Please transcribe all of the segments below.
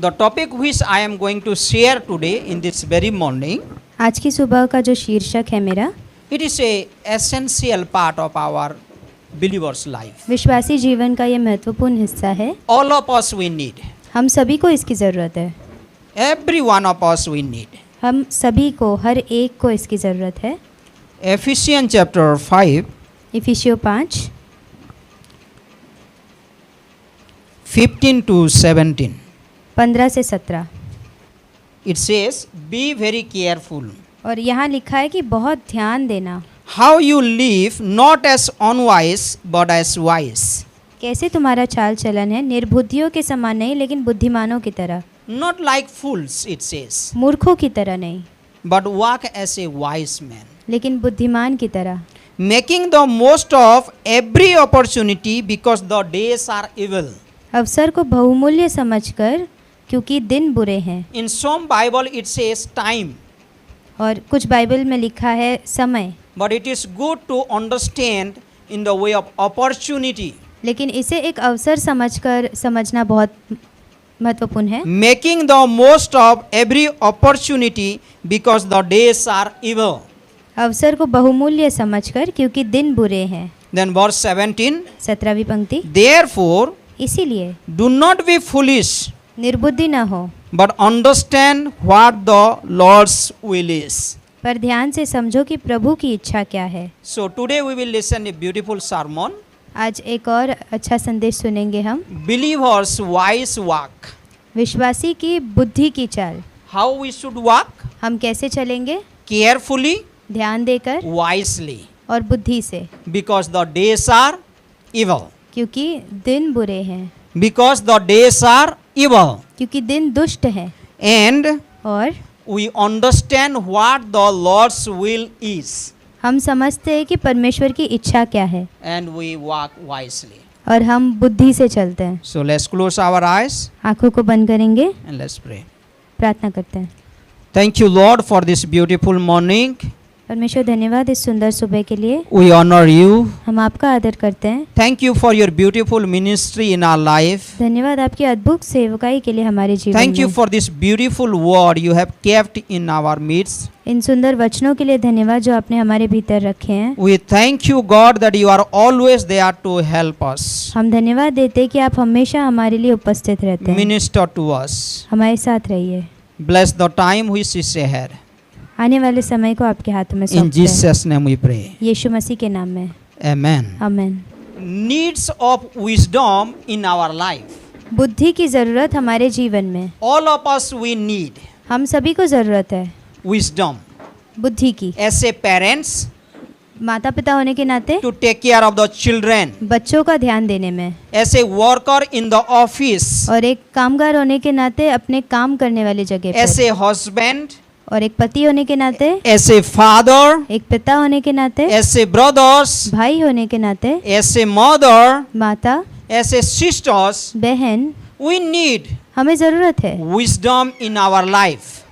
The topic which I am going to share today in this very morning, आज की सुबह का जो शीर्षक है मेरा, it is a essential part of our believer's life. विश्वासी जीवन का ये महत्वपूर्ण हिस्सा है। All of us we need. हम सभी को इसकी ज़रूरत है। Every one of us we need. हम सभी को, हर एक को इसकी ज़रूरत है। Ephesians chapter 5, इफिसियों 5, 15 to 17. 15 से 17। It says, be very careful और यहाँ लिखा है कि बहुत ध्यान देना, how you live, not as unwise but as wise, कैसे तुम्हारा चाल चलन है, निर्बुद्धियों के समान नहीं लेकिन बुद्धिमानों की तरह, not like fools, it says, मूर्खों की तरह नहीं but walk as a wise man, लेकिन बुद्धिमान की तरह, making the most of every opportunity because the days are evil. अवसर को बहुमूल्य समझकर क्योंकि दिन बुरे हैं। In some Bible it says time, और कुछ बाइबल में लिखा है समय, but it is good to understand in the way of opportunity, लेकिन इसे एक अवसर समझकर समझना बहुत महत्वपूर्ण है। making the most of every opportunity because the days are evil. अवसर को बहुमूल्य समझकर क्योंकि दिन बुरे हैं। Then verse 17, 17वीं पंक्ति, therefore इसीलिए do not be foolish, निर्बुद्धि न हो, but understand what the Lord's will is. पर ध्यान से समझो कि प्रभु की इच्छा क्या है। So today we will listen a beautiful sermon, आज एक और अच्छा संदेश सुनेंगे हम, believers wise walk. विश्वासी की बुद्धि की चाल। How we should walk? हम कैसे चलेंगे? Carefully, ध्यान देकर wisely, और बुद्धि से, because the days are evil. क्योंकि दिन बुरे हैं, Because the days are evil. क्योंकि दिन दुष्ट है। And और we understand what the Lord's will is. हम समझते हैं कि परमेश्वर की इच्छा क्या है And we walk wisely. और हम बुद्धि से चलते हैं। So let's close our eyes आंखों को बंद करेंगे, and let's pray. प्रार्थना करते हैं। Thank you, Lord, for this beautiful morning. परमेश्वर धन्यवाद इस सुंदर सुबह के लिए। We honor you. हम आपका आदर करते हैं। Thank you for your beautiful ministry in our life. धन्यवाद आपकी अद्भुत सेवकाई के लिए हमारे जीवन Thank you में। for this beautiful word you have kept in our midst. इन सुंदर वचनों के लिए धन्यवाद जो आपने हमारे भीतर रखे हैं। We thank you, God, that you are always there to help us. हम धन्यवाद देते हैं कि आप हमेशा हमारे लिए उपस्थित रहते हैं। Minister to us. हमारे साथ रहिए। Bless the time which is ahead. आने वाले समय को आपके हाथ में In सौंपते हैं। Jesus' name we pray. यीशु मसीह के नाम में, Amen. आमीन। Needs of wisdom in our life. बुद्धि की ज़रूरत हमारे जीवन में, All of us we need हम सभी को ज़रूरत है wisdom. बुद्धि की। As a parents, माता पिता होने के नाते to take care of the children. बच्चों का ध्यान देने में, As a worker in the office. और एक कामगार होने के नाते अपने काम करने वाली जगह As पर, a husband. और एक पति होने के नाते, As a father. एक पिता होने के नाते, As a brothers. भाई होने के नाते, As a mother. माता, As a sisters. बहन, We need हमें ज़रूरत है wisdom in our life.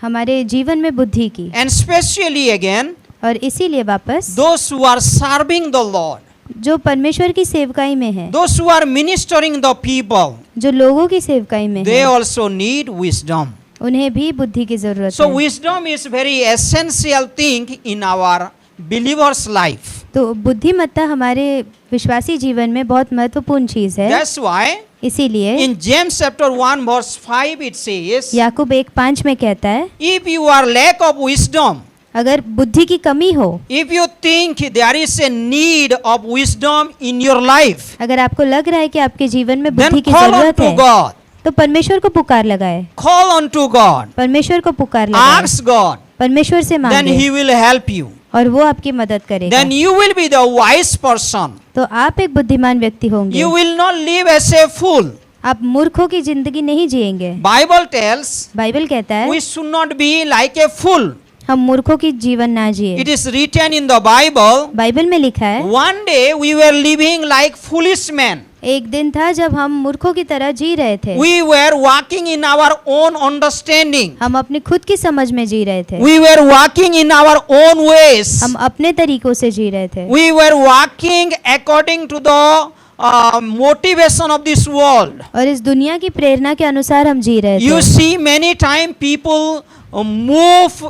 हमारे जीवन में बुद्धि की। And especially again, और इसीलिए वापस those who are serving the Lord. जो परमेश्वर की सेवकाई में है, Those who are ministering the people. जो लोगों की सेवकाई में They है, also need wisdom. उन्हें भी बुद्धि की जरूरत So है। wisdom is very essential thing in our believer's life. तो बुद्धिमत्ता हमारे विश्वासी जीवन में बहुत महत्वपूर्ण चीज है। That's why इसीलिए in James chapter 1 verse 5 it says, याकूब 1:5 में कहता है, if you are lack of wisdom, अगर बुद्धि की कमी हो, if you think there is a need of wisdom in your life, अगर आपको लग रहा है कि आपके जीवन में then बुद्धि की call जरूरत unto है, God. तो परमेश्वर को पुकार लगाए, Call unto God. परमेश्वर को पुकार लगाए, Ask God. परमेश्वर से Then मांगे He will help you. और वो आपकी मदद करेगा। Then you will be the wise person. तो आप एक बुद्धिमान व्यक्ति होंगे। You will not live as a fool. आप मूर्खों की जिंदगी नहीं जिएंगे। Bible tells बाइबल कहता है we should not be like a fool. हम मूर्खों की जीवन ना जिए। It is written in the Bible, Bible में लिखा है, one day we were living like foolish men. एक दिन था जब हम मूर्खों की तरह जी रहे थे। We were walking in our own understanding. हम अपनी खुद की समझ में जी रहे थे। We were walking in our own ways. हम अपने तरीकों से जी रहे थे। We were walking according to the motivation of this world. और इस दुनिया की प्रेरणा के अनुसार हम जी रहे You थे। see, many times people move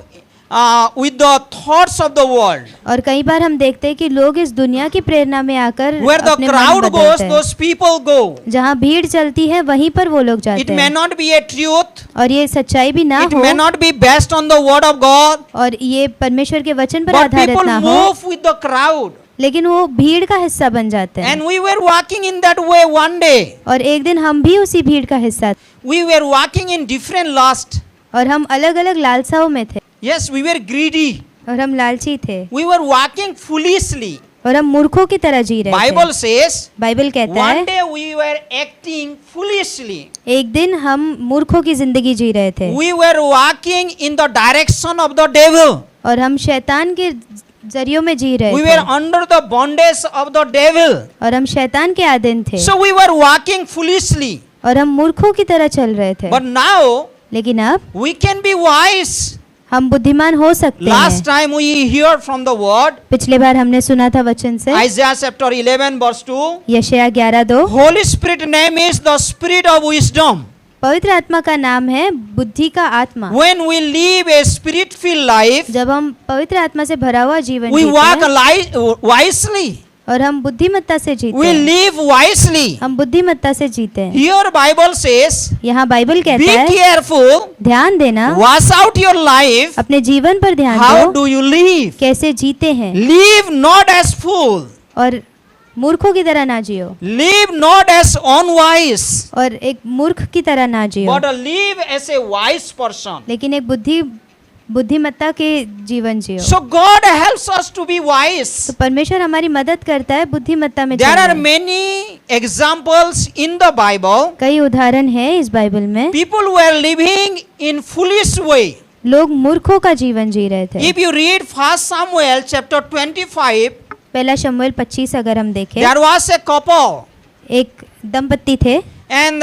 with the thoughts of the world. और कई बार हम देखते हैं कि लोग इस दुनिया की प्रेरणा में आकर Where the अपने मन crowd goes, बदलते हैं। those people go. जहाँ भीड़ चलती है वहीं पर वो लोग It जाते may हैं। not be a truth. और ये सच्चाई भी ना It हो may not be based on the word of God. और ये परमेश्वर के वचन पर But आधारित people ना हो, move with the crowd. लेकिन वो भीड़ का हिस्सा बन जाते हैं। And we were walking in that way one day. और एक दिन हम भी उसी भीड़ का हिस्सा We were walking in different lust. और हम अलग अलग लालसाओं में थे Yes, we were greedy. और हम लालची थे We were walking foolishly. और हम मूर्खों की तरह जी रहे थे। Bible says, बाइबल कहता one है day we were acting foolishly. एक दिन हम मूर्खों की जिंदगी जी रहे थे We were walking in the direction of the devil. और हम शैतान के जरियों में जी रहे We थे were under the bondage of the devil. और हम शैतान के अधीन थे So we were walking foolishly. और हम मूर्खों की तरह चल रहे थे। But now लेकिन अब we can be wise. हम बुद्धिमान हो सकते Last हैं। time we heard from the word, पिछले बार हमने सुना था वचन से Isaiah chapter 11 verse 2. यशायाह 11:2, Holy Spirit name is the spirit of wisdom. पवित्र आत्मा का नाम है बुद्धि का आत्मा। When we live a spirit filled life, जब हम पवित्र आत्मा से भरा हुआ जीवन we जीते walk हैं wisely. और हम बुद्धिमत्ता से जीते We हैं, live wisely. हम बुद्धिमत्ता से जीते हैं। Here Bible says, यहाँ बाइबल be कहता है careful, ध्यान देना, wash out your life. अपने जीवन पर ध्यान How दो, do you live? कैसे जीते हैं Live not as fool. और मूर्खों की तरह ना जियो Live not as unwise, और एक मूर्ख की तरह ना जियो, but live as a wise person. लेकिन एक बुद्धिमत्ता के जीवन जियो। So God helps us to be तो wise. परमेश्वर हमारी मदद करता है बुद्धिमत्ता में There are चलने। many examples in the Bible. कई उदाहरण हैं इस बाइबल में, People were living in foolish way. लोग मूर्खों का जीवन जी रहे थे। If you read 1 Samuel chapter 25, पहला शमूएल 25 अगर हम देखें, there was a couple, एक दंपत्ति थे and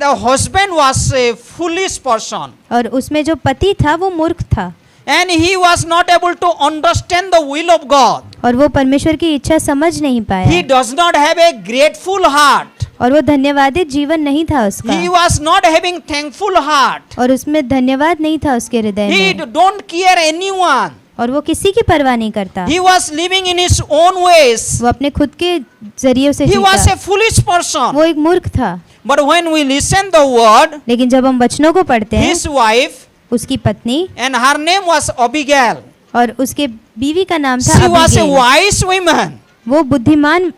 the husband was a foolish person, और उसमें जो पति था वो मूर्ख था and he was not able to understand the will of God. और वो परमेश्वर की इच्छा समझ नहीं He पाया does not have a grateful heart. और वो धन्यवादित जीवन नहीं था उसका He was not having thankful heart. और उसमें धन्यवाद नहीं था उसके हृदय He में don't care anyone. और वो किसी की परवाह नहीं करता, He was living in his own ways. वो अपने खुद के जरिए से He was जीता, a foolish person. वो एक मूर्ख था। But when we listen the word, लेकिन जब हम वचनों को पढ़ते हैं, his wife, उसकी पत्नी and her name was Abigail. और उसके बीवी का नाम था She was a Abigail, wise woman. वो बुद्धिमान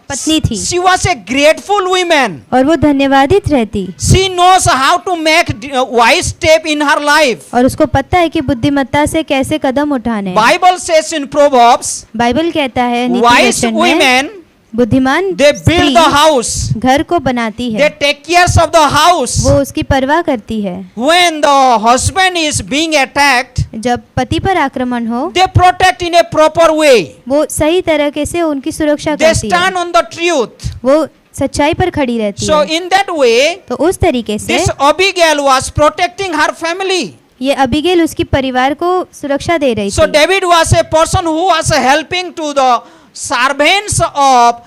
पत्नी थी She was a grateful woman. और वो धन्यवादित रहती She knows how to make wise step in her life. और उसको पता है कि बुद्धिमत्ता से कैसे कदम उठाने हैं। Bible says in Proverbs, Bible कहता है नीति wise वचन में, women, बुद्धिमान they build the स्त्री house. घर को बनाती They है, take care of the house. वो उसकी परवाह करती है। When the husband is being attacked, जब पति पर आक्रमण हो they protect in a proper way. वो सही तरीके से उनकी सुरक्षा They करती है, stand on the truth. वो सच्चाई पर खड़ी रहती So है। in that way, तो उस तरीके से this Abigail was protecting her family. ये अबीगैल उसकी परिवार को सुरक्षा दे रही So थी। David was a person who was helping to the servants of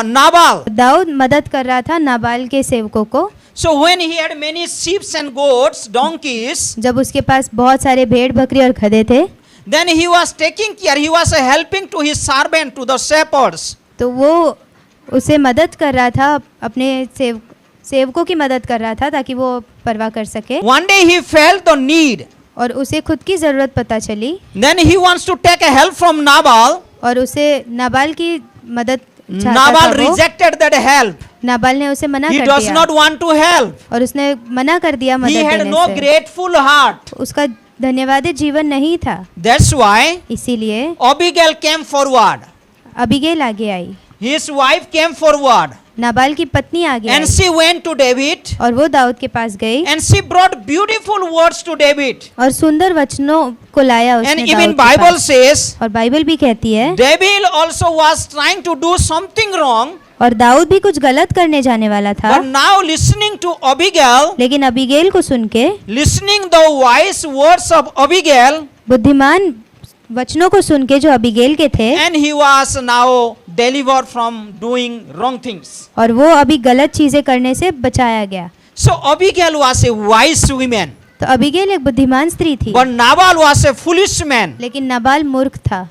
Nabal. Dawood मदद कर रहा था नाबाल के सेवकों को। So when he had many sheep and goats, donkeys, जब उसके पास बहुत सारे भेड़ बकरी और गधे थे, then he was taking care. He was helping to his servant, to the shepherds. तो वो उसे मदद कर रहा था, अपने सेवकों की मदद कर रहा था ताकि वो परवाह कर सके। One day he felt the need. और उसे खुद की जरूरत पता चली Then he wants to take a help from Nabal. और उसे नाबाल की मदद चाहता Nabal था वो। rejected that help. नाबाल ने उसे मना He कर does दिया not want to help. और उसने मना कर दिया He मदद had देने no से। grateful heart. उसका धन्यवादित जीवन नहीं था, That's why इसीलिए Abigail came forward. अबीगैल आगे आई, His wife came forward. Nabal की पत्नी आगे And I she went to David. और वो दाऊद के पास गई And she brought beautiful words to David. और सुंदर वचनों को लाया उसने And दाऊद even के Bible पास। says, और बाइबल भी कहती है David also was trying to do something wrong. और दाऊद भी कुछ गलत करने जाने वाला था, But now listening to Abigail, लेकिन अबीगैल को सुन के, listening the wise words of Abigail, बुद्धिमान वचनों को सुन के जो अबीगेल के थे, and he was now delivered from doing wrong things. और वो अभी गलत चीजें करने से बचाया गया। So Abigail was a wise woman, तो अबीगेल एक बुद्धिमान स्त्री थी, but Nabal was a foolish man. लेकिन नबाल मूर्ख था।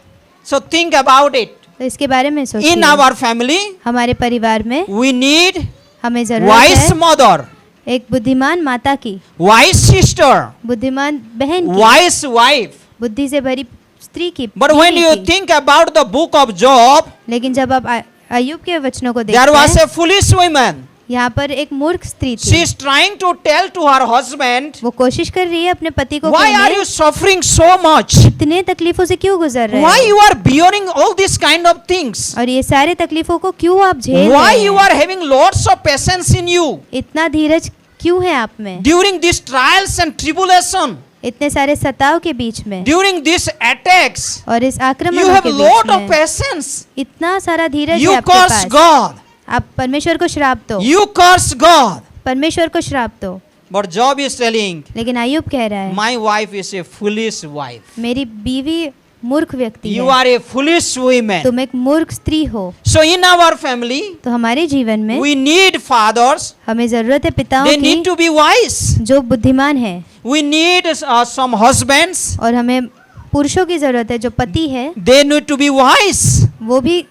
So think about it. तो इसके बारे में In सोचिए। our family, हमारे परिवार में we need हमें जरूरत wise है mother, एक बुद्धिमान माता की, wise sister, बुद्धिमान बहन की, wise wife. बुद्धि से भरी स्त्री की, But when बीवी you की। think about the book of Job, लेकिन जब आप अय्यूब के वचनों को there देखते was हैं, a foolish woman. यहाँ पर एक मूर्ख स्त्री She थी। is trying to tell to her husband, वो कोशिश कर रही है अपने पति को why are कहने, you suffering so much? इतने तकलीफों से क्यों गुजर रहे Why हैं, you are bearing all this kind of things? और ये सारे तकलीफों को क्यों आप झेल Why रहे you हैं, are having lots of patience in you इतना धीरज क्यों है आप में, during these trials and tribulation, इतने सारे सताव के बीच में during these attacks? और इस You आक्रमणों have के lot बीच of में patience. इतना सारा धीरज है You आपके curse पास। God. आप परमेश्वर को श्राप दो, You curse God. परमेश्वर को श्राप दो। But Job is telling, लेकिन अय्यूब कह रहा है, my wife is a foolish wife. मेरी बीवी मूर्ख व्यक्ति You है, are a foolish woman. तुम एक मूर्ख स्त्री हो। So in our family, तो हमारे जीवन में we need fathers. हमें जरूरत है पिताओं They की need to be wise. जो बुद्धिमान है, We need some husbands. और हमें पुरुषों की जरूरत है जो पति है They need to be wise. वो भी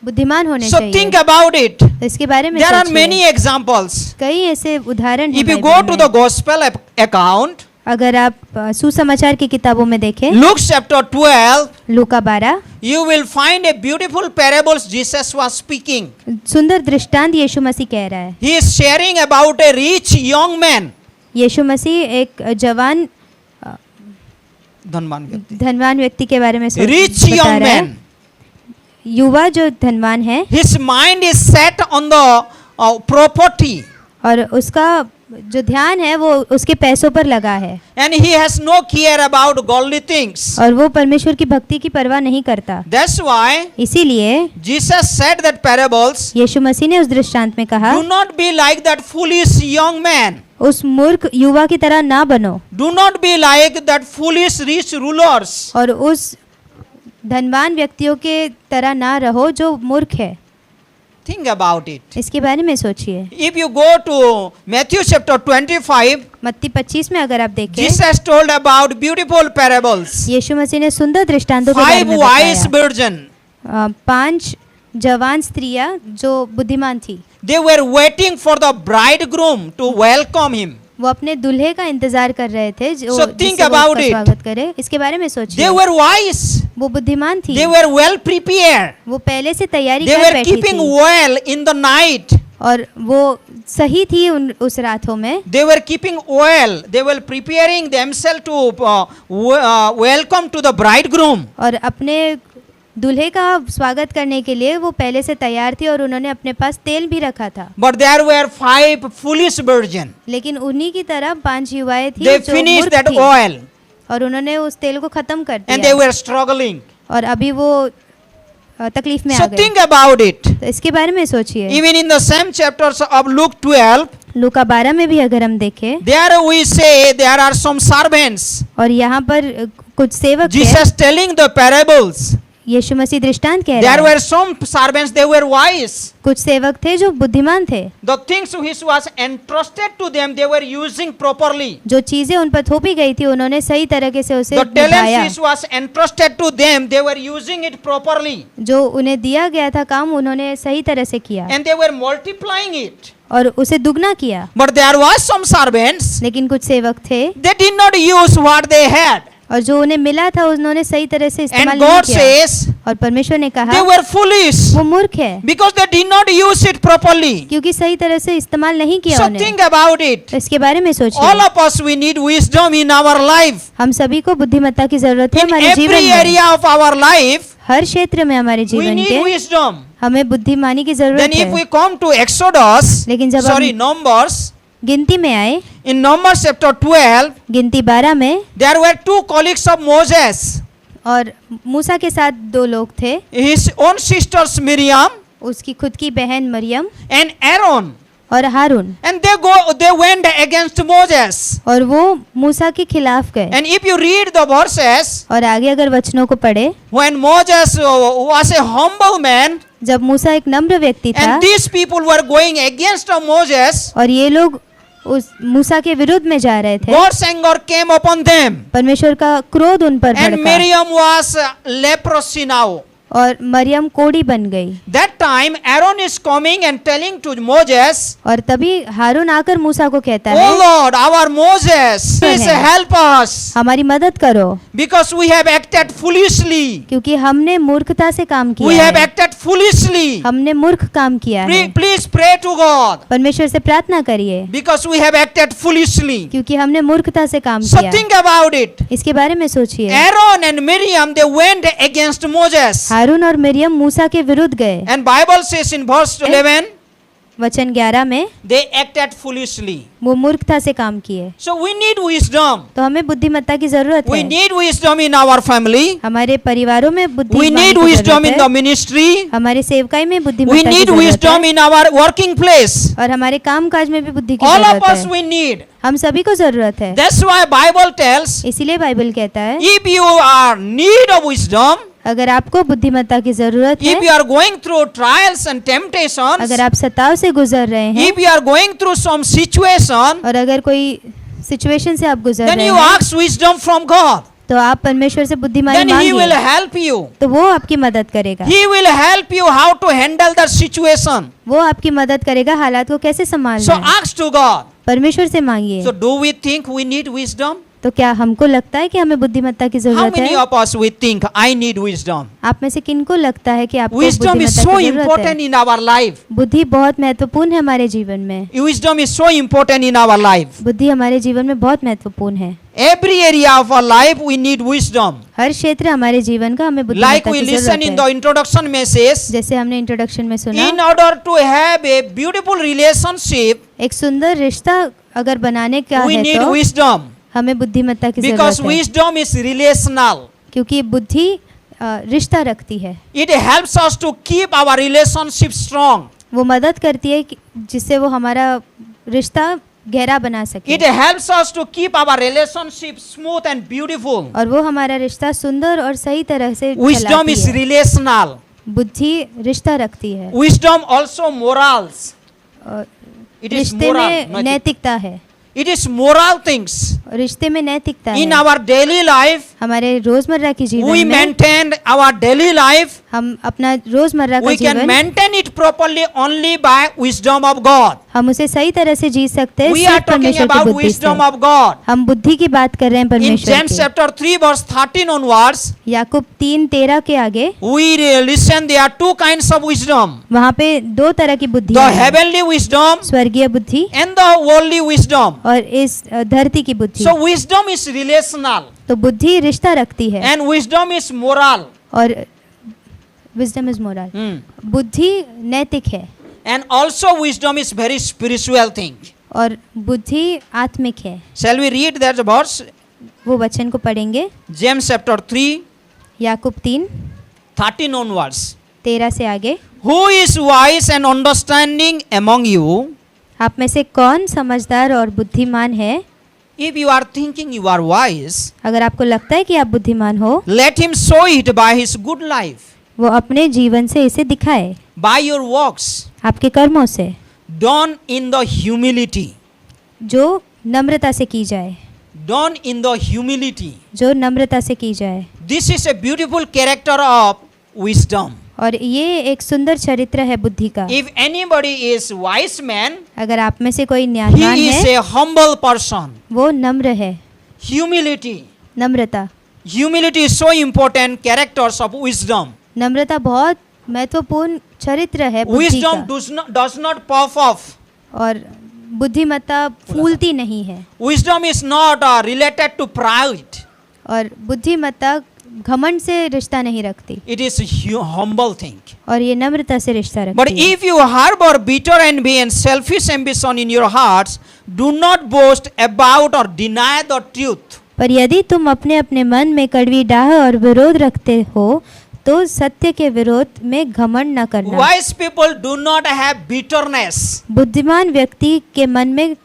बुद्धिमान होने So चाहिए। think about it. तो इसके बारे में There are सोचिए। many examples. कई ऐसे उदाहरण हैं If you Bible go to में। the gospel account, अगर आप सुसमाचार की किताबों में देखें, Luke chapter 12, Luka 12, you will find a beautiful parables Jesus was speaking. सुंदर दृष्टांत यीशु मसीह कह रहा है। He is sharing about a rich young man. यीशु मसीह एक जवान धनवान व्यक्ति. धनवान व्यक्ति के बारे में Rich बता young रहा है। man. युवा जो धनवान है His mind is set on the property. और उसका जो ध्यान है वो उसके पैसों पर लगा है, And he has no care about godly things. और वो परमेश्वर की भक्ति की परवाह नहीं करता। That's why इसीलिए Jesus said that parables, यीशु मसीह ने उस दृष्टांत में कहा, do not be like that foolish young man. उस मूर्ख युवा की तरह ना बनो, Do not be like that foolish rich rulers. और उस धनवान व्यक्तियों के तरह ना रहो जो मूर्ख है। Think about it. इसके बारे में सोचिए। If you go to Matthew chapter 25, मत्ती 25 में अगर आप देखें, Jesus told about beautiful parables. यीशु मसीह ने सुंदर दृष्टांतों के बारे 5 में wise बताया। virgin. 5 जवान स्त्रियां जो बुद्धिमान थी, They were waiting for the bridegroom to welcome him. वो अपने दूल्हे का इंतजार कर रहे थे जो So think जिससे वो about उसका it. स्वागत करे। इसके बारे में सोचिए। They were wise. वो बुद्धिमान थी, They were well prepared. वो पहले से तैयारी They कर were बैठी keeping थी, well in the night. और वो सही थी उस रातों में। They were keeping well. They were preparing themselves to welcome to the bridegroom. और अपने दूल्हे का स्वागत करने के लिए वो पहले से तैयार थी, और उन्होंने अपने पास तेल भी रखा था। But there were 5 foolish virgins. लेकिन उन्हीं की तरह 5 युवाएं थी They जो finished मूर्ख that थी, oil और उन्होंने उस तेल को खत्म कर and they दिया, were struggling. और अभी वो तकलीफ में आ So गए। think about it. तो इसके बारे में सोचिए। Even in the same chapters of Luke 12, लूका 12 में भी अगर हम देखें, there we say there are some servants. और यहाँ पर कुछ सेवक थे, Jesus telling the parables. यीशु मसीह दृष्टांत कह There रहा were है। some servants, they were wise. कुछ सेवक थे जो बुद्धिमान थे, The things which was entrusted to them, they were using properly. जो चीजें उन पर थोपी गई थी उन्होंने सही तरीके से उसे The निभाया, talents which was entrusted to them, they were using it properly. जो उन्हें दिया गया था काम उन्होंने सही तरह से किया And they were multiplying it. और उसे दुगना किया। But there was some servants, लेकिन कुछ सेवक थे, they did not use what they had. और जो उन्हें मिला था उन्होंने सही तरह से इस्तेमाल And नहीं God किया, says, और परमेश्वर ने they कहा were foolish वो मूर्ख है because they did not use it properly. क्योंकि सही तरह से इस्तेमाल नहीं किया So उन्हें। think about it. तो इसके बारे में All सोचिए। of us, we need wisdom in our life. हम सभी को बुद्धिमत्ता की जरूरत है In हमारे जीवन every में। area of our life, हर क्षेत्र में हमारे we जीवन need के wisdom. हमें बुद्धिमानी की Then जरूरत if we है। come to Exodus, लेकिन जब sorry, हम Numbers, गिनती में आए, in Numbers chapter 12, गिनती 12 में, there were 2 colleagues of Moses. और मूसा के साथ 2 लोग थे, His own sisters Miriam उसकी खुद की बहन मरियम and Aaron. और हारून, and they went against Moses. और वो मूसा के खिलाफ गए। And if you read the verses, और आगे अगर वचनों को पढ़े, when Moses was a humble man, जब मूसा एक नम्र व्यक्ति था and these people were going against Moses, और ये लोग उस मूसा के विरुद्ध में जा रहे थे, God's anger came upon them, परमेश्वर का क्रोध उन पर and भड़का Miriam was leprosy now. और मरियम कोढ़ी बन गई। That time Aaron is coming and telling to Moses, और तभी हारून आकर मूसा को कहता "Oh है, Lord, our Moses, please है। help us, हमारी मदद करो, because we have acted foolishly. क्योंकि हमने मूर्खता से काम We किया have है, acted foolishly. हमने मूर्ख काम किया है। Please pray to God, परमेश्वर से प्रार्थना करिए, because we have acted foolishly." क्योंकि हमने मूर्खता से काम So किया। think about it. इसके बारे में सोचिए। Aaron and Miriam, they went against Moses. हारून और मरियम मूसा के विरुद्ध गए। And Bible says in verse 11, वचन 11 में they acted foolishly. वो मूर्खता से काम किए। So we need wisdom. तो हमें बुद्धिमत्ता की जरूरत We है। need wisdom in our family. हमारे परिवारों में We बुद्धिमानी need की wisdom जरूरत in the है। ministry. हमारे सेवकाई में We बुद्धिमत्ता की need जरूरत wisdom है। in our working place. और हमारे काम काज में भी बुद्धि की All of जरूरत us है। we need. हम सभी को जरूरत है। That's why Bible tells, इसीलिए बाइबल कहता है, if you are need of wisdom, अगर आपको बुद्धिमत्ता की जरूरत if you है, are going through trials and temptations, अगर आप सताव से गुजर रहे हैं, if you are going through some situation, और अगर कोई सिचुएशन से आप गुजर then रहे you हैं, ask wisdom from God. तो आप परमेश्वर से बुद्धिमानी Then He will मांगिए, help you. तो वो आपकी मदद करेगा। He will help you how to handle the situation. वो आपकी मदद करेगा हालात को कैसे संभालना So है। ask to God. परमेश्वर से मांगिए। So do we think we need wisdom? तो क्या हमको लगता है कि हमें बुद्धिमत्ता की How जरूरत many है? of us we think I need wisdom? आप में से किनको लगता है कि आपको Wisdom is बुद्धिमत्ता so की जरूरत important है? in our life. बुद्धि बहुत महत्वपूर्ण है हमारे जीवन में। Wisdom is so important in our life. बुद्धि हमारे जीवन में बहुत महत्वपूर्ण है। Every area of our life we need wisdom. हर क्षेत्र हमारे जीवन का हमें Like बुद्धिमत्ता we की listen in जरूरत the है। introduction message, जैसे हमने इंट्रोडक्शन में सुना, in order to have a beautiful relationship, एक सुंदर रिश्ता अगर बनाने का we है need तो wisdom. हमें बुद्धिमत्ता की Because जरूरत है, wisdom is relational. क्योंकि बुद्धि रिश्ता रखती है। It helps us to keep our relationship strong. वो मदद करती है जिससे वो हमारा रिश्ता गहरा बना सके, It helps us to keep our relationship smooth and beautiful. और वो हमारा रिश्ता सुंदर और सही तरह से Wisdom चलाती is है। relational. बुद्धि रिश्ता रखती है। Wisdom also morals. और It is रिश्ते moral. में नैतिकता है। It is moral things. रिश्ते में नैतिकता In है। our daily life, हमारे रोजमर्रा की we जीवन में maintain our daily life. हम अपना रोजमर्रा का We can जीवन maintain it properly only by wisdom of God. हम उसे सही तरह से जी सकते हैं We are सिर्फ talking परमेश्वर की about बुद्धि wisdom से। of God. हम बुद्धि की बात कर रहे हैं In परमेश्वर James की। chapter 3 verse 13 onwards, याकूब 3:13 के आगे we listen there are two kinds of wisdom. वहाँ पे दो तरह की बुद्धि The है, heavenly wisdom स्वर्गीय बुद्धि and the worldly wisdom. और इस धरती की बुद्धि। So wisdom is relational तो बुद्धि रिश्ता रखती है and wisdom is moral. और विजडम इज मोरल। बुद्धि नैतिक है And also wisdom is very spiritual thing. और बुद्धि आत्मिक है। Shall we read that verse? वो वचन को पढ़ेंगे, James chapter 3 याकूब 13 onwards. 3:13 से आगे। Who is wise and understanding among you? आप में से कौन समझदार और बुद्धिमान है? If you are thinking you are wise, अगर आपको लगता है कि आप बुद्धिमान हो, let him show it by his good life, वो अपने जीवन से इसे दिखाए, by your works, आपके कर्मों से, done in the humility. जो नम्रता से की जाए, Done in the humility. जो नम्रता से की जाए। This is a beautiful character of wisdom. और ये एक सुंदर चरित्र है बुद्धि का। If anybody is wise man, अगर आप में से कोई he ज्ञानवान is है, a humble person. वो नम्र है। Humility. Namrata Humility is so important characters of wisdom. नम्रता बहुत महत्वपूर्ण चरित्र है बुद्धि Wisdom का। does not puff off. और बुद्धिमत्ता फूलती नहीं है। Wisdom is not related to pride. और बुद्धिमत्ता घमंड से रिश्ता नहीं रखती, It is a humble thing. और ये नम्रता से रिश्ता But रखती है। if you harbor bitter envy and selfish ambition in your hearts, do not boast about or deny the truth. पर यदि तुम अपने अपने मन में कड़वी डाह और विरोध रखते हो तो सत्य के विरोध में घमंड न करना। Wise people do not have bitterness. बुद्धिमान व्यक्ति के मन में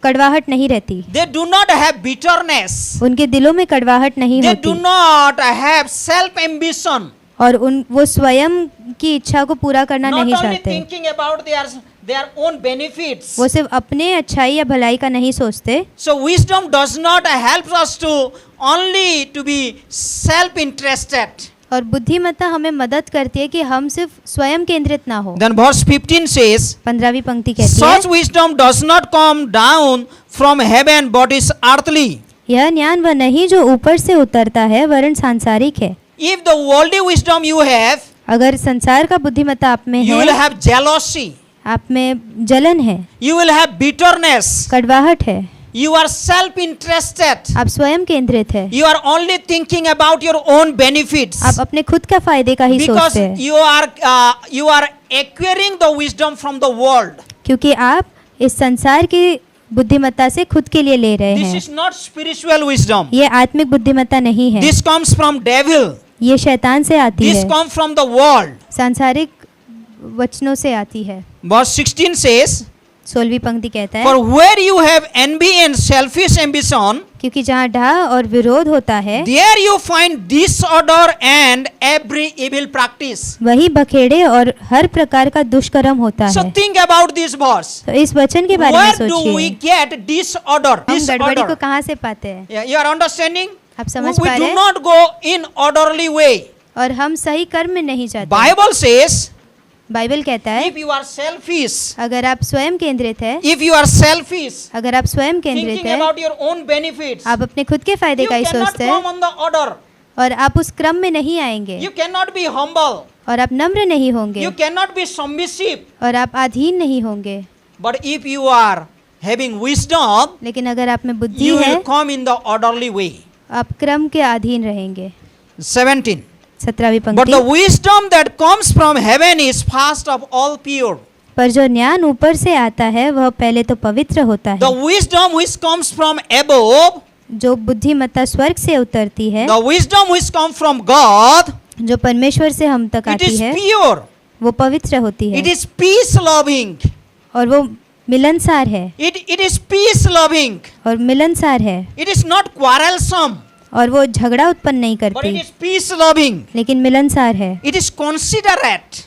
कड़वाहट नहीं रहती, They do not have bitterness. उनके दिलों में कड़वाहट नहीं They do होती, not have self-ambition. और वो स्वयं की इच्छा को पूरा करना Not नहीं only चाहते। thinking about their own benefits. वो सिर्फ अपने अच्छाई या भलाई का नहीं सोचते। So wisdom does not help us to only to be self-interested. और बुद्धिमत्ता हमें मदद करती है कि हम सिर्फ स्वयं केंद्रित ना हो। Then verse 15 says, 15वीं पंक्ति कहती such है, wisdom does not come down from heaven but is earthly. यह ज्ञान वह नहीं जो ऊपर से उतरता है वरन सांसारिक है। If the worldly wisdom you have, अगर संसार का बुद्धिमत्ता आप में you will है, have jealousy, आप में जलन है, you will have bitterness, कड़वाहट है, you are self-interested, आप स्वयं केंद्रित है, you are only thinking about your own benefits. आप अपने खुद का फायदे का ही Because सोचते हैं, you are acquiring the wisdom from the world. क्योंकि आप इस संसार की बुद्धिमत्ता से खुद के लिए ले रहे This हैं। is not spiritual wisdom. ये आत्मिक बुद्धिमत्ता नहीं है, This comes from devil. ये शैतान से आती This है, comes from the world. सांसारिक वचनों से आती है। Verse 16 says, 16वीं पंक्ति कहता है, for where you have envy and selfish ambition, क्योंकि जहाँ ढाह और विरोध होता है there you find disorder and every evil practice. वही बखेड़े और हर प्रकार का दुष्कर्म होता So है। think about this verse. तो इस वचन के बारे में Where do we सोचिए, get disorder? हम गड़बड़ी को Disorder. कहाँ से पाते हैं? Yeah, you are understanding? आप समझ We पा do रहे हैं? not go in orderly way. और हम सही कर्म में नहीं जाते। Bible says, बाइबल कहता है, if you are selfish, अगर आप स्वयं केंद्रित है, if you are selfish, अगर आप स्वयं केंद्रित thinking है, about your own benefits, आप अपने खुद के फायदे you का ही cannot सोचते come हैं on the order. और आप उस क्रम में नहीं आएंगे, You cannot be humble. और आप नम्र नहीं होंगे, You cannot be submissive. और आप अधीन नहीं होंगे। But if you are having wisdom, लेकिन अगर आप में बुद्धि you है, will come in the orderly way. आप क्रम के अधीन रहेंगे। 17. 17वीं But पंक्ति, the wisdom that comes from heaven is first of all pure. पर जो ज्ञान ऊपर से आता है वह पहले तो पवित्र होता The है। wisdom which comes from above, जो बुद्धिमत्ता स्वर्ग से उतरती है, the wisdom which comes from God, जो परमेश्वर से हम तक it आती is है, pure. वो पवित्र होती It है is peace loving. और वो मिलनसार है, It is peace loving. और मिलनसार है, It is not quarrelsome, और वो झगड़ा उत्पन्न नहीं but it करती, is peace loving. लेकिन मिलनसार है, It is considerate.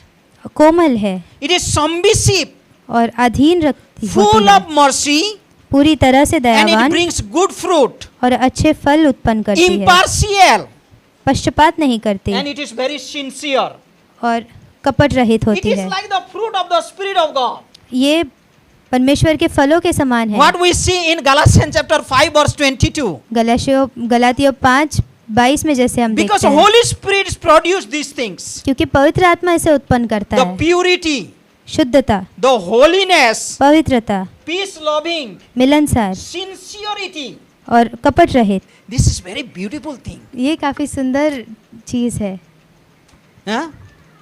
कोमल है It is submissive, और अधीन रखती full होती है, of mercy, पूरी तरह से and it दयावान brings good fruit. और अच्छे फल उत्पन्न करती है, Impartial, पक्षपात नहीं करती and it is very sincere. और कपट रहित It होती is है। like the fruit of the Spirit of God. ये परमेश्वर के फलों के समान है। What we see in Galatians chapter 5 verse 22. गलातियों 5:22 में जैसे हम Because देखते हैं, Holy Spirit produce these things. क्योंकि पवित्र आत्मा इसे उत्पन्न करता The है, purity, शुद्धता, the holiness, पवित्रता, peace loving, मिलनसार sincerity. और कपट रहित। This is very beautiful thing. ये काफी सुंदर चीज है Huh?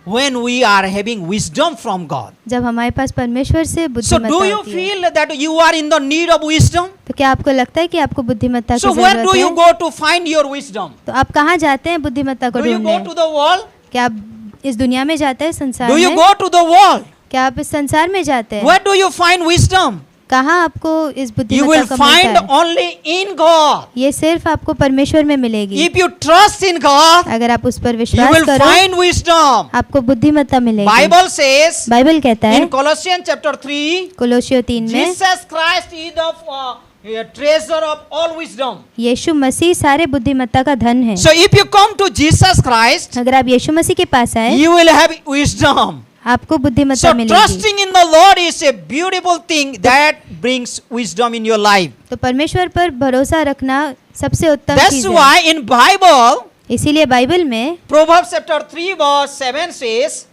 When we are having wisdom from God. जब हमारे पास परमेश्वर से So बुद्धिमत्ता do you होती है। feel that you are in the need of wisdom? तो क्या आपको लगता है कि आपको बुद्धिमत्ता की So where जरूरत do you है? go to find your wisdom? तो आप कहाँ जाते हैं बुद्धिमत्ता को Do you go ढूंढने? to the world? क्या आप इस दुनिया में जाते हैं, संसार Do you में? go to the world? क्या आप इस संसार में जाते हैं? Where do you find wisdom? कहाँ आपको इस You बुद्धिमत्ता will को find मिलता है? only in God. ये सिर्फ आपको परमेश्वर में मिलेगी। If you trust in God, अगर आप उस पर you विश्वास will करो, find wisdom. आपको बुद्धिमत्ता मिलेगी। Bible says बाइबल कहता है in Colossians chapter 3, कोलोसियों 3 में, Jesus Christ is the treasure of all wisdom. यीशु मसीह सारे बुद्धिमत्ता का धन है। So if you come to Jesus Christ, अगर आप यीशु मसीह के पास आए, you will have wisdom. आपको बुद्धिमत्ता So मिलेगी। trusting in the Lord is a beautiful thing that brings wisdom in your life. तो परमेश्वर पर भरोसा रखना सबसे उत्तम That's चीज है। why in Bible, इसीलिए बाइबल में Proverbs chapter 3 verse 7 says,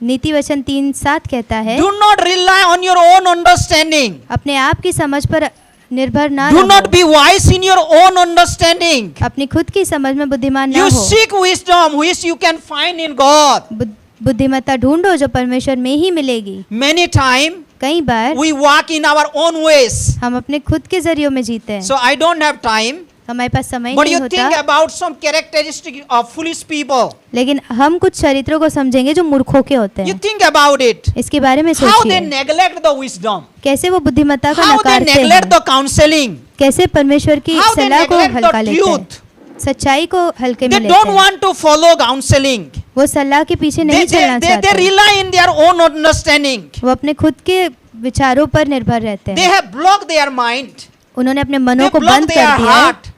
नीति वचन 3:7 कहता है, do not rely on your own understanding. अपने आप की समझ पर निर्भर ना Do रहो, not be wise in your own understanding. अपनी खुद की समझ में बुद्धिमान ना You हो। seek wisdom which you can find in God. बुद्धिमत्ता ढूंढो जो परमेश्वर में ही मिलेगी। Many times कई बार we walk in our own ways. हम अपने खुद के जरियों में जीते हैं। So I don't have time. हमारे पास समय But नहीं you think होता, about some characteristics of foolish people. लेकिन हम कुछ चरित्रों को समझेंगे जो मूर्खों के होते You हैं। think about it. इसके बारे में How they सोचिए, neglect the wisdom. कैसे वो बुद्धिमत्ता को How they नकारते neglect हैं, the counseling. कैसे परमेश्वर की How they सलाह को neglect the हल्का लेते हैं, truth. सच्चाई को हल्के में They लेते don't हैं। want to follow counseling. वो सलाह के पीछे They, नहीं they, चलना they, they चाहते, rely in their own understanding. वो अपने खुद के विचारों पर निर्भर रहते They हैं। have blocked their mind. उन्होंने अपने मनों They को block बंद their कर दिया है, heart.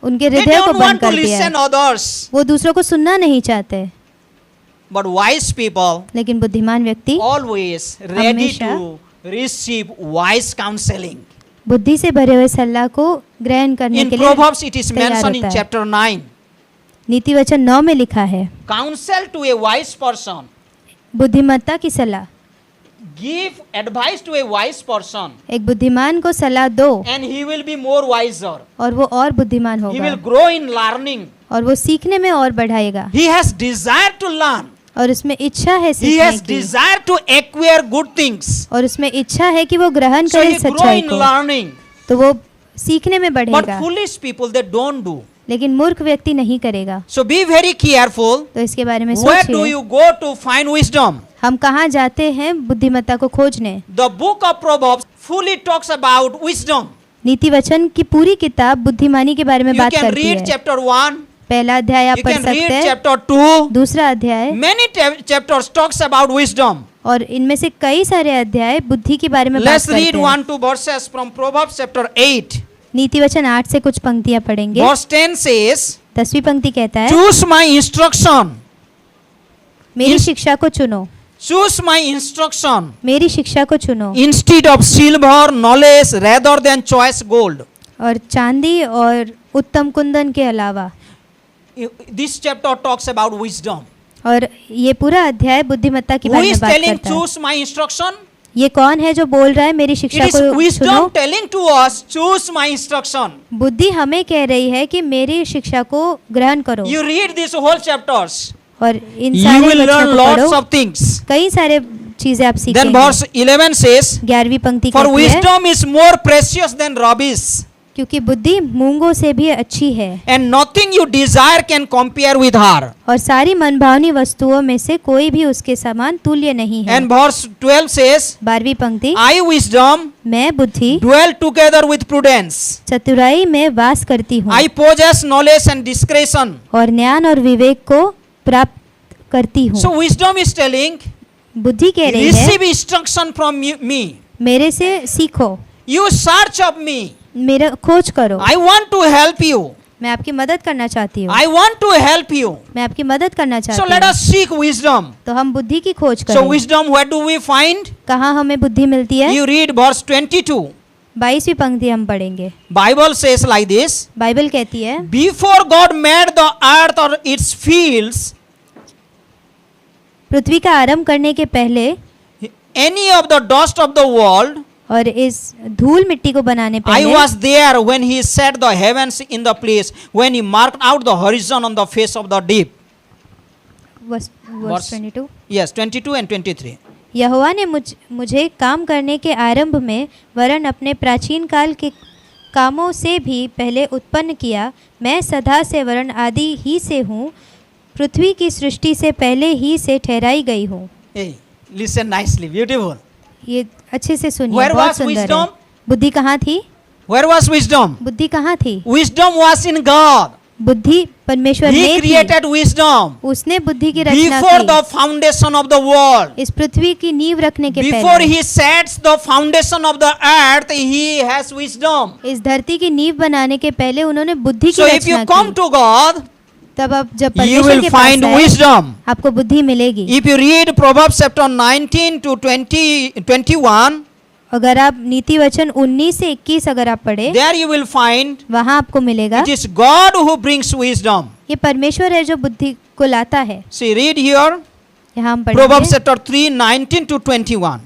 उनके They हृदय को don't बंद want to कर दिया है, listen others. वो दूसरों को सुनना नहीं चाहते। But wise people लेकिन बुद्धिमान व्यक्ति always ready हमेशा to receive wise counseling. बुद्धि से भरे हुए सलाह को ग्रहण करने In के लिए Proverbs it is तैयार mentioned in होता है। chapter 9. नीति वचन 9 में लिखा है, Counsel to a wise person. बुद्धिमत्ता की सलाह, Give advice to a wise person एक बुद्धिमान को सलाह दो and he will be more wiser. और वो और बुद्धिमान He होगा will grow in learning. और वो सीखने में और बढ़ाएगा He has desire to learn. और उसमें इच्छा है He सीखने has की desire to acquire good things. और उसमें इच्छा है कि वो ग्रहण So करे he grow सच्चाई in को, learning. तो वो सीखने में But बढ़ेगा, foolish people they don't do. लेकिन मूर्ख व्यक्ति नहीं करेगा। So be very careful. तो इसके बारे में Where do सोचिए, you go to find wisdom? हम कहाँ जाते हैं बुद्धिमत्ता को खोजने। The book of Proverbs fully talks about wisdom. नीति वचन की पूरी किताब बुद्धिमानी के बारे में You बात can करती read है। chapter 1. पहला अध्याय आप You पढ़ can सकते read हैं, chapter 2. दूसरा अध्याय, Many chapters talks about wisdom. और इनमें से कई सारे अध्याय बुद्धि के बारे में बात Let's करते read हैं। 1-2 verses from Proverbs chapter 8. नीति वचन 8 से कुछ पंक्तियां पढ़ेंगे। Verse 10 says, 10वीं पंक्ति कहता है, choose my instruction. मेरी शिक्षा को चुनो, Choose my instruction मेरी शिक्षा को चुनो, instead of silver, knowledge rather than choice gold. और चांदी और उत्तम कुंदन के अलावा। This chapter talks about wisdom. और ये पूरा अध्याय बुद्धिमत्ता के Who बारे में is बात telling करता है। choose my instruction? ये कौन है जो बोल रहा है मेरी It शिक्षा is को wisdom चुनो? telling to us choose my instruction. बुद्धि हमें कह रही है कि मेरी शिक्षा को ग्रहण करो, You read these whole chapters. और इन You सारे will वचनों learn को lots पढ़ो, of things. कई सारे चीजें आप Then सीखेंगे। verse 11 says, 11वीं पंक्ति for कहती है, wisdom is more precious than rubies, क्योंकि बुद्धि मूंगों से भी अच्छी है and nothing you desire can compare with her. और सारी मनभावनी वस्तुओं में से कोई भी उसके समान तुल्य नहीं है। And verse 12 says, 12वीं पंक्ति, I wisdom मैं बुद्धि dwell together with prudence. चतुराई में वास करती हूँ I possess knowledge and discretion. और ज्ञान और विवेक को प्राप्त करती हूँ। So wisdom is telling, बुद्धि कह रही है, receive instruction from me. मेरे से सीखो, You search of me. मेरा खोज करो, I want to help you. मैं आपकी मदद करना चाहती हूँ, I want to help you. मैं आपकी मदद करना So चाहती let हूँ। us seek wisdom. तो हम बुद्धि की खोज So करें। wisdom, where do we find? कहाँ हमें बुद्धि मिलती है? You read verse 22. 22वीं पंक्ति हम पढ़ेंगे। Bible says like this, Bible कहती है, before God made the earth or its fields, पृथ्वी का आरंभ करने के पहले any of the dust of the world, और इस धूल मिट्टी को बनाने I पहले was there when he set the heavens in the place, when he marked out the horizon on the face of the deep. verse Verse- 22, Yes, 22 and 23. यहोवा ने मुझे काम करने के आरंभ में वरन अपने प्राचीन काल के कामों से भी पहले उत्पन्न किया। मैं सदा से वरन आदि ही से हूँ, पृथ्वी की सृष्टि से पहले ही से ठहराई गई हूँ। Hey, listen nicely, beautiful. ये अच्छे से सुनिए, Where बहुत was सुंदर है। wisdom? बुद्धि कहाँ थी? Where was wisdom? बुद्धि कहाँ थी? Wisdom was in God. बुद्धि परमेश्वर He में थी। created wisdom उसने बुद्धि की रचना before की the foundation of the world. इस पृथ्वी की नींव रखने के Before पहले। he sets the foundation of the earth, he has wisdom. इस धरती की नींव बनाने के पहले उन्होंने बुद्धि की So if you Rachna come की। to God, तब आप जब you परमेश्वर will के पास find आए, wisdom. आपको बुद्धि मिलेगी। If you read Proverbs chapter 19 to 21, अगर आप नीति वचन 19 से 21 अगर आप पढ़े, there you will find वहाँ आपको मिलेगा। it is God who brings wisdom. ये परमेश्वर है जो बुद्धि को लाता है। See, read here, यहाँ हम Proverbs पढ़ेंगे chapter 3, 19 to 21.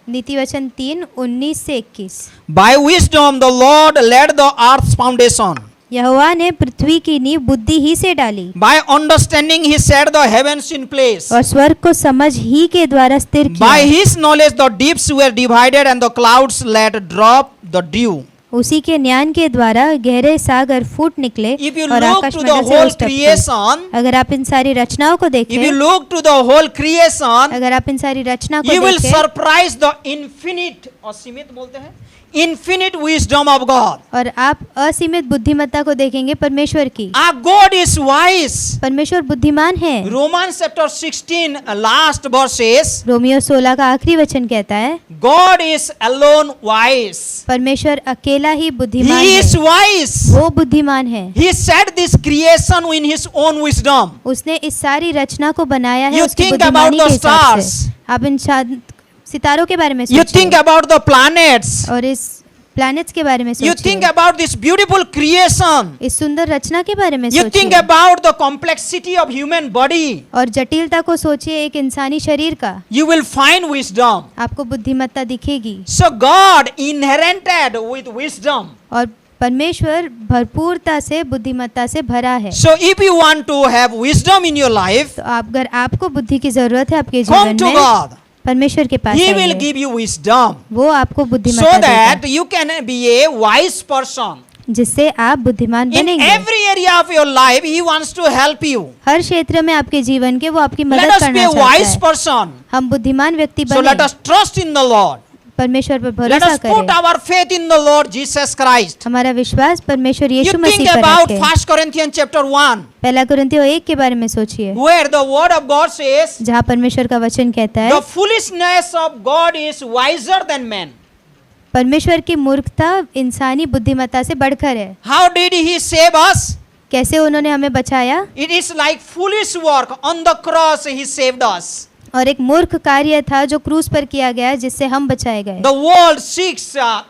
नीति वचन 3, 19 से 21। By wisdom the Lord laid the earth's foundation. यहोवा ने पृथ्वी की नींव बुद्धि ही से डाली By understanding he set the heavens in place. और स्वर्ग को समझ ही के द्वारा स्थिर By किया his knowledge the deeps were divided and the clouds let drop the dew. उसी के ज्ञान के द्वारा गहरे सागर फूट निकले If you और look आकाश to the मंडल से whole उस टपके। creation, अगर आप इन सारी रचनाओं को if you देखें, look to the whole creation, अगर आप इन सारी रचना को you will देखें surprise the infinite, असीमित बोलते हैं, infinite wisdom of God. और आप असीमित बुद्धिमत्ता को देखेंगे परमेश्वर की। Our God is wise. परमेश्वर बुद्धिमान है। Romans chapter 16 last verse says, Romeo 16 का आखिरी वचन कहता है, God is alone wise. परमेश्वर अकेला ही बुद्धिमान He is है। wise. वो बुद्धिमान है। He set this creation in his own wisdom. उसने इस सारी रचना को बनाया है You उसकी think बुद्धिमानी about के the हिसाब stars. से। आप इन सितारों के बारे में You think सोचिए about the planets. और इस प्लैनेट्स के बारे में You think सोचिए, about this beautiful creation. इस सुंदर रचना के बारे में You think सोचिए about the complexity of human body. और जटिलता को सोचिए एक इंसानी शरीर का। You will find wisdom. आपको बुद्धिमत्ता दिखेगी। So God inherited with wisdom. और परमेश्वर भरपूरता से बुद्धिमत्ता से भरा है। So if you want to have wisdom in your life, तो आप अगर आपको बुद्धि की जरूरत है आपके come जीवन to में, God. परमेश्वर के पास He will आइए। give you wisdom वो आपको so बुद्धिमत्ता that देगा you can be a wise person. जिससे आप बुद्धिमान In बनेंगे। every area of your life, He wants to help you. हर क्षेत्र में आपके जीवन के वो आपकी Let मदद us be करना a चाहता wise है। person. हम बुद्धिमान व्यक्ति So let बने, us trust in the Lord. परमेश्वर पर Let भरोसा us put करें। our faith in the Lord Jesus Christ. हमारा विश्वास परमेश्वर You यीशु think मसीह पर about रखें। 1 Corinthians chapter 1, पहला कुरिन्थियों 1 के बारे में सोचिए, where the word of God says, जहाँ परमेश्वर का वचन कहता है, the foolishness of God is wiser than man. परमेश्वर की मूर्खता इंसानी बुद्धिमत्ता से बढ़कर है। How did He save us? कैसे उन्होंने हमें बचाया? It is like foolish work. On the cross, He saved us. और एक मूर्ख कार्य था जो क्रूस पर किया गया जिससे हम बचाए गए। The world seeks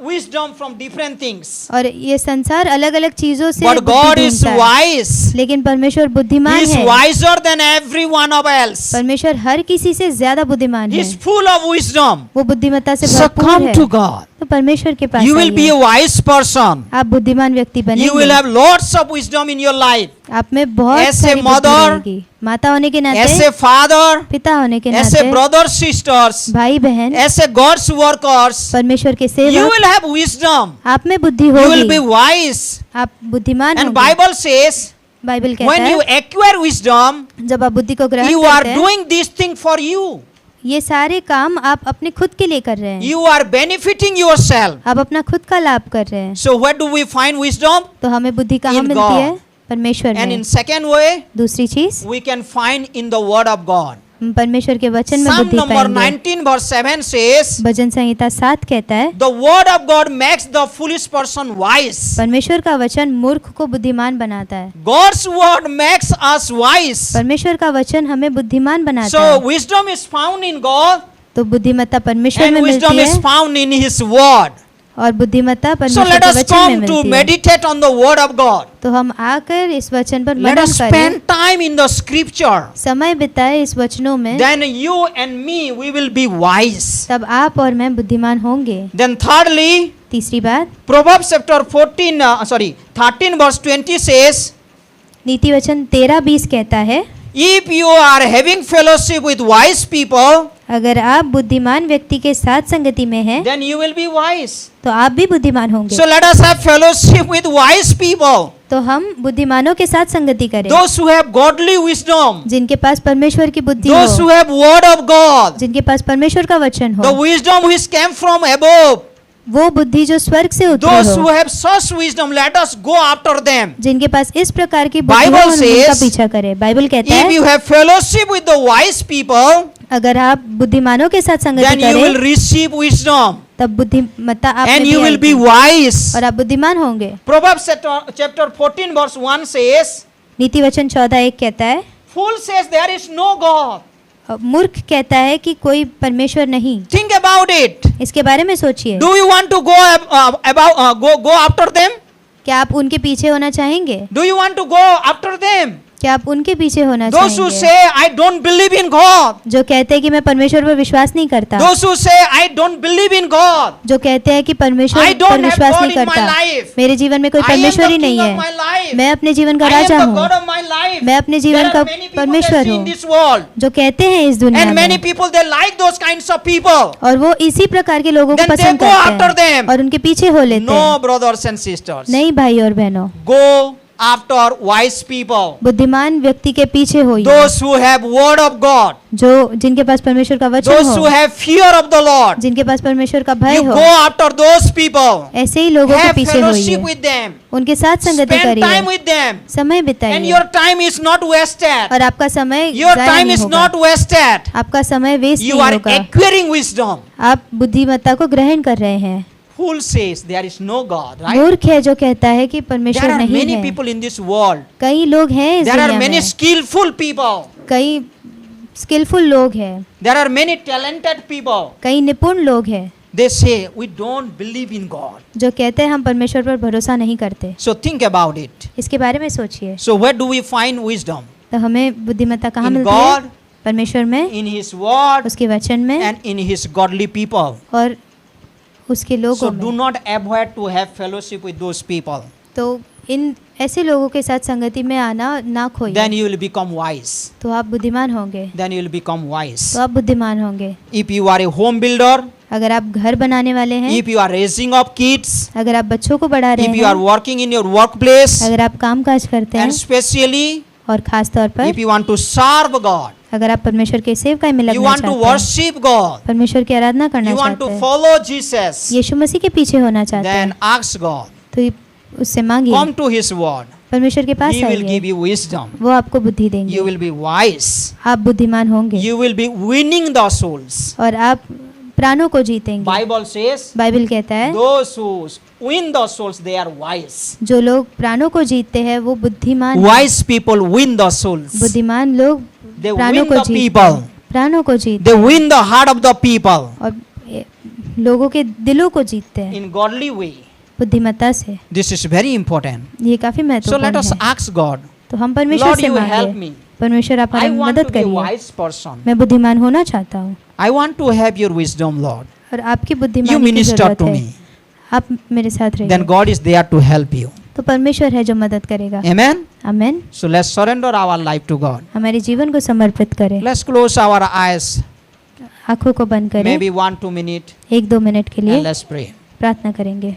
wisdom from different things. और ये संसार अलग अलग चीजों से But बुद्धि God is ढूंढता है। wise. लेकिन परमेश्वर He बुद्धिमान is है। wiser than every one of else. परमेश्वर हर किसी से ज्यादा बुद्धिमान He है। is full of wisdom. वो बुद्धिमत्ता से So भरपूर come है। to God. तो परमेश्वर के पास You will be आइए। a wise person. आप बुद्धिमान व्यक्ति You will बनेंगे। have lots of wisdom in your life. आप में बहुत As a सारी बुद्धि mother, रहेगी। माता होने के As नाते, a father, पिता होने के as a नाते, brothers, sisters, भाई बहन, as a God's workers, परमेश्वर के you सेवक, will have wisdom. आप में बुद्धि You will be होगी। wise. आप बुद्धिमान And होंगे। Bible says, बाइबल कहता when you है acquire wisdom, जब आप बुद्धि को ग्रहण you are करते हैं, doing this thing for you. ये सारे काम आप अपने खुद के लिए कर रहे हैं। You are benefiting yourself. आप अपना खुद का लाभ कर रहे हैं। So where do we find wisdom? तो हमें बुद्धि कहाँ In मिलती God. है? परमेश्वर And in में। second way, दूसरी चीज, we can find in the word of God. हम परमेश्वर के वचन में Psalm बुद्धि number पाएंगे। 19 verse 7 says, भजन संहिता 7 कहता है, the word of God makes the foolish person wise. परमेश्वर का वचन मूर्ख को बुद्धिमान बनाता है। God's word makes us wise. परमेश्वर का वचन हमें बुद्धिमान बनाता So है। wisdom is found in God तो बुद्धिमत्ता परमेश्वर and में wisdom मिलती is है found in His word. और बुद्धिमत्ता So परमेश्वर let के us वचन में come to मिलती है। meditate on the word of God. तो हम आकर इस वचन पर Let मनन us करें, spend time in the scripture. समय बिताए इस वचनों में, Then you and me, we will be wise. तब आप और मैं बुद्धिमान होंगे। Then thirdly, तीसरी बात, Proverbs chapter 13 verse 20 says, नीति वचन 13:20 कहता है, if you are having fellowship with wise people, अगर आप बुद्धिमान व्यक्ति के साथ संगति में हैं, then you will be wise. तो आप भी बुद्धिमान होंगे। So let us have fellowship with wise people. तो हम बुद्धिमानों के साथ संगति करें, Those who have godly wisdom. जिनके पास परमेश्वर की बुद्धि Those हो, who have word of God. जिनके पास परमेश्वर का वचन The हो, wisdom which came from above. वो बुद्धि जो स्वर्ग से उतरी Those who हो, have such wisdom, let us go after them. जिनके पास इस प्रकार की बुद्धि हो, Bible हम उनका says, पीछा करें। बाइबल कहता If है, you have fellowship with the wise people, अगर आप बुद्धिमानों के साथ संगति then you will करें, receive wisdom तब बुद्धिमत्ता आप में and भी you will be आएगी wise. और आप बुद्धिमान होंगे। Proverbs chapter 14 verse 1 says, नीति वचन 14:1 कहता है, fool says there is no God. मूर्ख कहता है कि कोई परमेश्वर नहीं। Think about it. इसके बारे में सोचिए, Do you want to go after them? क्या आप उनके पीछे होना चाहेंगे? Do you want to go after them? क्या आप उनके पीछे होना Those who चाहेंगे? say, I don't believe in God. जो कहते हैं कि मैं परमेश्वर पर विश्वास नहीं करता, Those who say, I don't believe in God. जो कहते हैं कि परमेश्वर I don't पर have विश्वास God नहीं in my करता, life. मेरे जीवन में कोई I am परमेश्वर the ही नहीं king of है, my life. मैं अपने जीवन का I am राजा the हूँ, God of my life. मैं अपने जीवन There का are many people परमेश्वर they see in हूँ, this world. जो कहते हैं इस दुनिया And many में, people they like those kinds of people. और वो इसी प्रकार के लोगों को Then they पसंद go after करते हैं them. और उनके पीछे हो लेते No, हैं। brothers and sisters. नहीं भाई और बहनों, Go after wise people. बुद्धिमान व्यक्ति के पीछे होइए, Those who have word of God. जो जिनके पास परमेश्वर का वचन Those who हो, have fear of the Lord. जिनके पास परमेश्वर का भय You हो, go after those people. ऐसे ही लोगों के Have पीछे fellowship होइए, with them. उनके साथ संगति Spend time करिए, with them. समय And बिताइए, your time is not wasted. और आपका समय Your जाया time नहीं is होगा, not wasted. आपका समय वेस्ट You नहीं are होगा, acquiring wisdom. आप बुद्धिमत्ता को ग्रहण कर रहे हैं। Fool says there is no God, right? मूर्ख है जो कहता है कि There परमेश्वर are नहीं many है। people in this world. कई लोग हैं इस There are दुनिया many में, skillful people. कई स्किलफुल लोग हैं, There are many talented people. कई निपुण लोग हैं, They say we don't believe in God. जो कहते हैं हम परमेश्वर पर भरोसा नहीं करते। So think about it. इसके बारे में सोचिए, So where do we find wisdom? तो हमें बुद्धिमत्ता कहाँ In मिलती God, है? परमेश्वर में, in His Word, उसके वचन में and in His godly people. और उसके So लोगों do में। not avoid to have fellowship with those people. तो इन ऐसे लोगों के साथ संगति में आना ना Then खोइए, you will become wise. तो आप बुद्धिमान होंगे, Then you will become wise. तो आप बुद्धिमान होंगे। If you are a home builder, अगर आप घर बनाने वाले हैं, if you are raising up kids, अगर आप बच्चों को बढ़ा रहे if you are हैं, working in your workplace, अगर आप काम काज करते हैं, and especially और खास तौर पर if you want to serve God, अगर आप परमेश्वर के सेवकाई में you लगना want to चाहते हैं, worship God, परमेश्वर की आराधना करना you want चाहते to हैं, follow Jesus, यीशु मसीह के पीछे होना चाहते then हैं, ask God. तो उससे मांगिए, Come to His Word. परमेश्वर के पास He will give आइए, you wisdom. वो आपको बुद्धि देंगे, You will be wise. आप बुद्धिमान होंगे You will be winning the souls. और आप प्राणों को जीतेंगे। Bible says, बाइबल कहता है those who win the souls, they are wise. जो लोग प्राणों को जीतते हैं वो बुद्धिमान हैं। Wise people win the souls. बुद्धिमान लोग They प्राणों win को the जीतते people. हैं, प्राणों को जीतते They हैं win the heart of the people और लोगों के दिलों को जीतते हैं in godly way. बुद्धिमत्ता से। This is very important. ये काफी So let महत्वपूर्ण us है। ask God, तो हम परमेश्वर Lord, से you help मांगे, me. परमेश्वर आप I हमारी want मदद to be a करिए, wise person. मैं बुद्धिमान होना चाहता हूँ I want to have your wisdom, Lord. और आपकी You बुद्धिमानी की minister जरूरत to है, me. आप मेरे साथ Then रहिए, God is there to help you. तो परमेश्वर है जो मदद करेगा। Amen. Amen. So let's surrender our life to God. हमारे जीवन को समर्पित करें, Let's close our eyes, आंखों को बंद करें, maybe 1-2 minutes, 1-2 मिनट के and लिए let's pray. प्रार्थना करेंगे।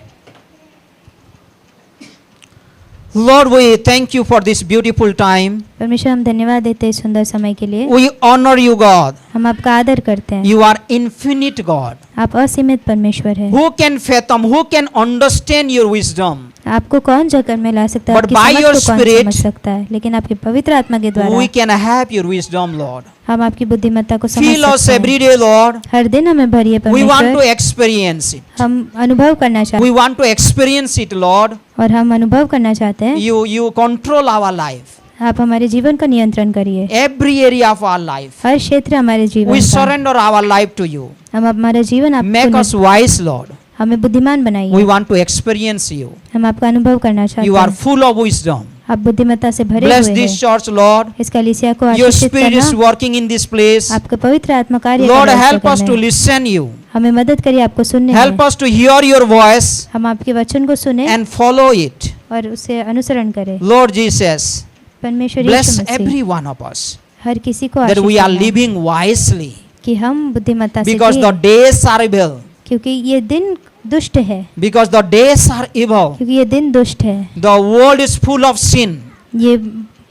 Lord, we thank you for this beautiful time. परमेश्वर हम धन्यवाद देते हैं इस सुंदर समय के लिए, We honor you, God. हम आपका आदर करते हैं, You are infinite God. आप असीमित परमेश्वर हैं, Who can fathom, who can understand your wisdom? आपको कौन जगह में ला सकता है, But आपकी by समझ your को कौन spirit, समझ सकता है, लेकिन आपके पवित्र आत्मा के द्वारा We can have your wisdom, Lord. हम आपकी बुद्धिमत्ता को समझ Fill us सकते every हैं। day, Lord. हर दिन हमें भरिए We want to परमेश्वर, experience it. हम अनुभव करना चाहते We want to experience it, Lord. हैं और हम अनुभव करना चाहते हैं। You control our life. आप हमारे जीवन का नियंत्रण करिए, Every area of our life. हर क्षेत्र हमारे जीवन We का, surrender our life to you. हम हमारा जीवन Make us आपको, wise, Lord. हमें बुद्धिमान We बनाइए, want to experience you. हम आपका अनुभव करना चाहते You are हैं। full of wisdom. आप बुद्धिमत्ता से भरे Bless हुए this हैं, church, Lord. इस कलीसिया को Your आशीषित spirit is करना, working in this place. आपका पवित्र आत्मा कार्य Lord, कर रहा है इस help us जगह to में। listen you. हमें मदद करिए आपको सुनने Help में, us to hear your voice हम आपके वचन को सुने and follow it. और उसे अनुसरण करें। Lord Jesus, परमेश्वर bless Yeshu Masih every one of us हर किसी को that we आशीष are देना, living wisely कि हम बुद्धिमत्ता से because the जिएं, days are evil. क्योंकि ये दिन दुष्ट है, Because the days are evil. क्योंकि ये दिन दुष्ट है, The world is full of sin. ये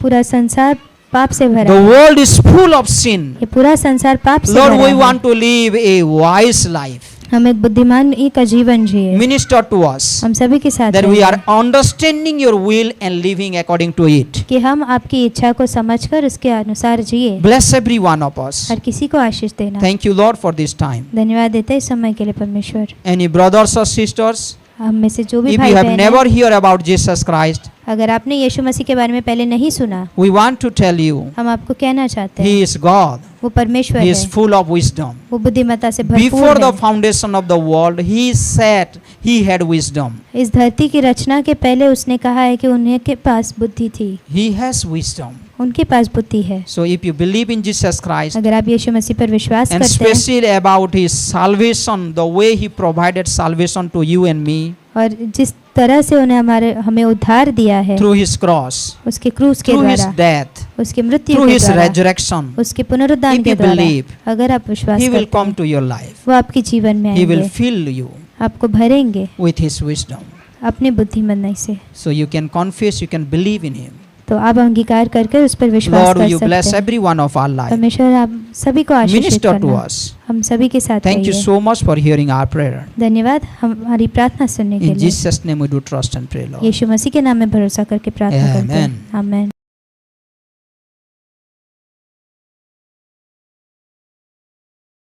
पूरा संसार पाप से भरा The है, world is full of sin. ये पूरा संसार पाप से Lord, भरा we है। want to live a wise life. हम एक बुद्धिमान का जीवन जिए, Minister to us हम सभी के साथ that we रहिए, are understanding your will and living according to it. कि हम आपकी इच्छा को समझकर उसके अनुसार जिए। Bless every one of us. हर किसी को आशीष देना। Thank you, Lord, for this time. धन्यवाद देते हैं इस समय के लिए परमेश्वर। Any brothers or sisters, हम में से जो भी if भाई you have बहन never हैं, heard about Jesus Christ, अगर आपने यीशु मसीह के बारे में पहले नहीं सुना, we want to tell you, हम आपको कहना चाहते हैं, He is God. वो परमेश्वर He है, is full of wisdom. वो बुद्धिमत्ता से Before भरपूर the है। foundation of the world, He said He had wisdom. इस धरती की रचना के पहले उसने कहा है कि उन्हें के पास बुद्धि थी। He has wisdom. उनके पास बुद्धि है। So if you believe in Jesus Christ, अगर आप यीशु मसीह पर विश्वास and करते हैं especially about his salvation, the way he provided salvation to you and me और जिस तरह से उन्हें हमें उद्धार दिया है through his cross, उसके क्रूस के through his द्वारा, death, उसके मृत्यु through के his द्वारा, resurrection, उसके पुनरुद्धान if के you द्वारा, believe, अगर आप विश्वास he will करते come हैं to your life. वो आपके जीवन में He will आएंगे, fill you आपको भरेंगे with his wisdom. अपने बुद्धिमत्ता से। So you can confess, you can believe in him. तो आप अंगीकार करके उस पर विश्वास Lord, कर you bless सकते हैं। every one of our life. परमेश्वर आप सभी को आशीषित Minister to करना, us. हम सभी के साथ Thank you रहिए। so much for hearing our prayer. धन्यवाद हमारी प्रार्थना सुनने के In लिए। Jesus' name we do trust and pray, Lord. यीशु मसीह के नाम में भरोसा करके प्रार्थना करते हैं। Amen. आमीन।